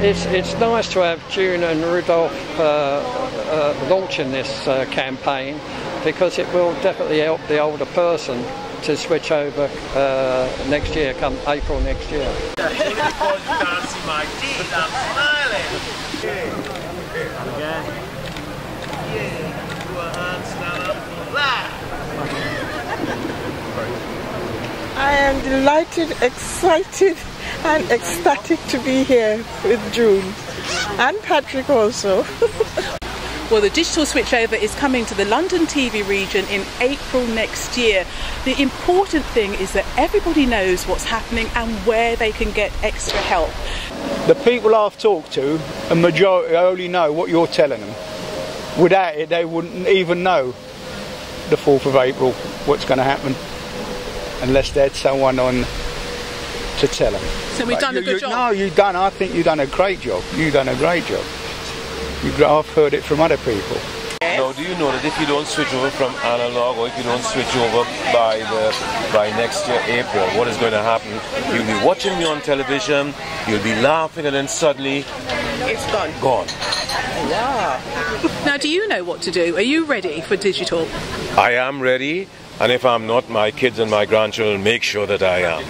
it's nice to have June and Rudolph launching this campaign, because it will definitely help the older person to switch over next year, come April next year. Because you can't see my teeth, I'm smiling. Again. Yeah, do a handstand up flat. I am delighted, excited and ecstatic to be here with June and Patrick also. Well, the digital switchover is coming to the London TV region in April next year. The important thing is that everybody knows what's happening and where they can get extra help. The people I've talked to, a majority only know what you're telling them. Without it, they wouldn't even know the 4th of April what's going to happen, unless they had someone on to tell them. So we've done a good job? No, I think you've done a great job. You've done a great job. I've heard it from other people. Now, do you know that if you don't switch over from analog, or if you don't switch over by next year, April, what is going to happen? You'll be watching me on television, you'll be laughing, and then suddenly it's gone. Gone. Wow. Now, do you know what to do? Are you ready for digital? I am ready. And if I'm not, my kids and my grandchildren make sure that I am.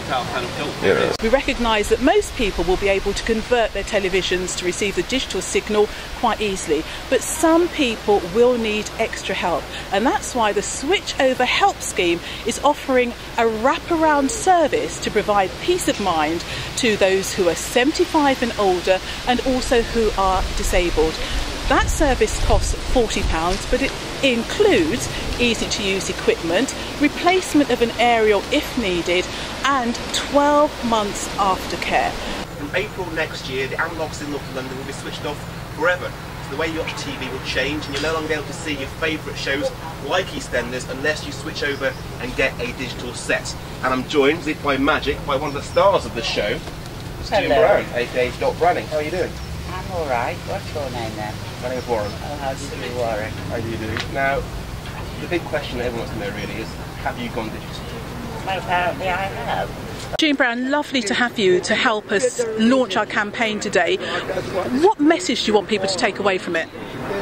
Yeah. We recognise that most people will be able to convert their televisions to receive the digital signal quite easily, but some people will need extra help, and that's why the Switchover Help Scheme is offering a wraparound service to provide peace of mind to those who are 75 and older, and also who are disabled. That service costs £40, but it includes easy-to-use equipment, replacement of an aerial if needed, and 12 months aftercare. From April next year, the analogues in North London will be switched off forever. So the way you watch TV will change, and you'll no longer be able to see your favourite shows like Eastenders unless you switch over and get a digital set. And I'm joined, as if by magic, by one of the stars of the show, June Brown, aka Doc Branning. How are you doing? I'm alright. What's your name then? My name is Warren. Oh, how do you do, Warren? How do you do? Now, the big question that everyone wants to know really is, have you gone digital? Well, apparently I have. June Brown, lovely to have you to help us launch our campaign today. What message do you want people to take away from it?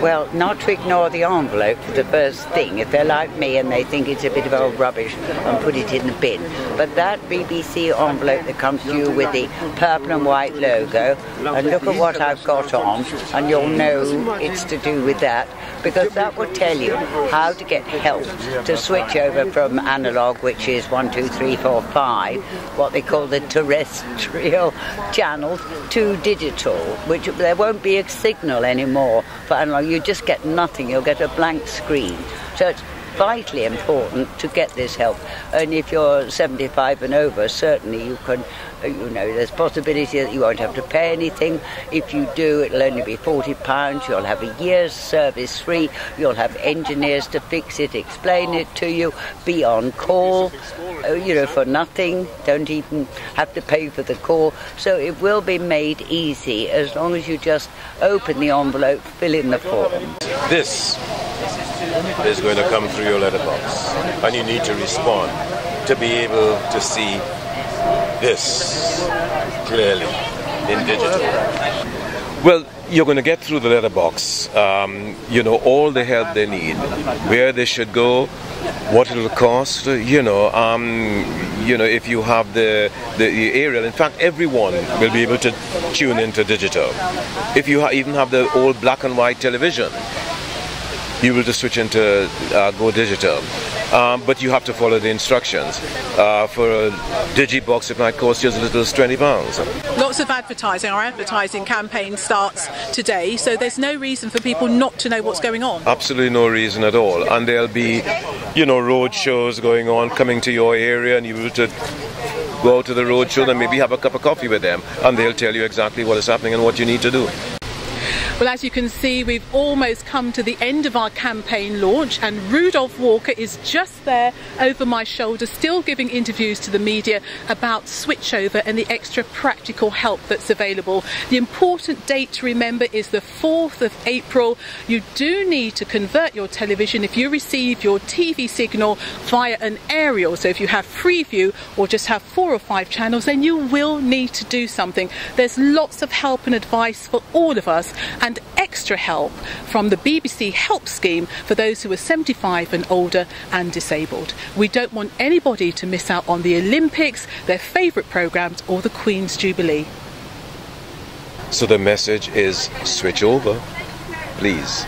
Well, not to ignore the envelope for the first thing. If they're like me and they think it's a bit of old rubbish, and put it in the bin. But that BBC envelope that comes to you with the purple and white logo, and look at what I've got on, and you'll know it's to do with that, because that will tell you how to get help to switch over from analog, which is 1, 2, 3, 4, 5, what they call the terrestrial channels, to digital, which there won't be a signal anymore for analog. You just get nothing, you'll get a blank screen. So it's vitally important to get this help. And if you're 75 and over, certainly you can, there's possibility that you won't have to pay anything. If you do, it'll only be £40. You'll have a year's service free. You'll have engineers to fix it, explain it to you, be on call, for nothing. Don't even have to pay for the call. So it will be made easy as long as you just open the envelope, fill in the form. This is going to come through your letterbox, and you need to respond to be able to see this clearly in digital. Well, you're going to get through the letterbox, all the help they need, where they should go, what it'll cost, if you have the aerial. In fact, everyone will be able to tune into digital. If you even have the old black and white television, you will just switch into go digital. But you have to follow the instructions. For a digibox, it might cost you as little as £20. Lots of advertising. Our advertising campaign starts today, so there's no reason for people not to know what's going on. Absolutely no reason at all. And there'll be, road shows going on, coming to your area, and you will to go out to the road show and maybe have a cup of coffee with them, and they'll tell you exactly what is happening and what you need to do. Well, as you can see, we've almost come to the end of our campaign launch, and Rudolph Walker is just there over my shoulder, still giving interviews to the media about switchover and the extra practical help that's available. The important date to remember is the 4th of April. You do need to convert your television if you receive your TV signal via an aerial. So if you have Freeview or just have 4 or 5 channels, then you will need to do something. There's lots of help and advice for all of us, and extra help from the BBC Help Scheme for those who are 75 and older and disabled. We don't want anybody to miss out on the Olympics, their favourite programmes, or the Queen's Jubilee. So the message is switch over, please.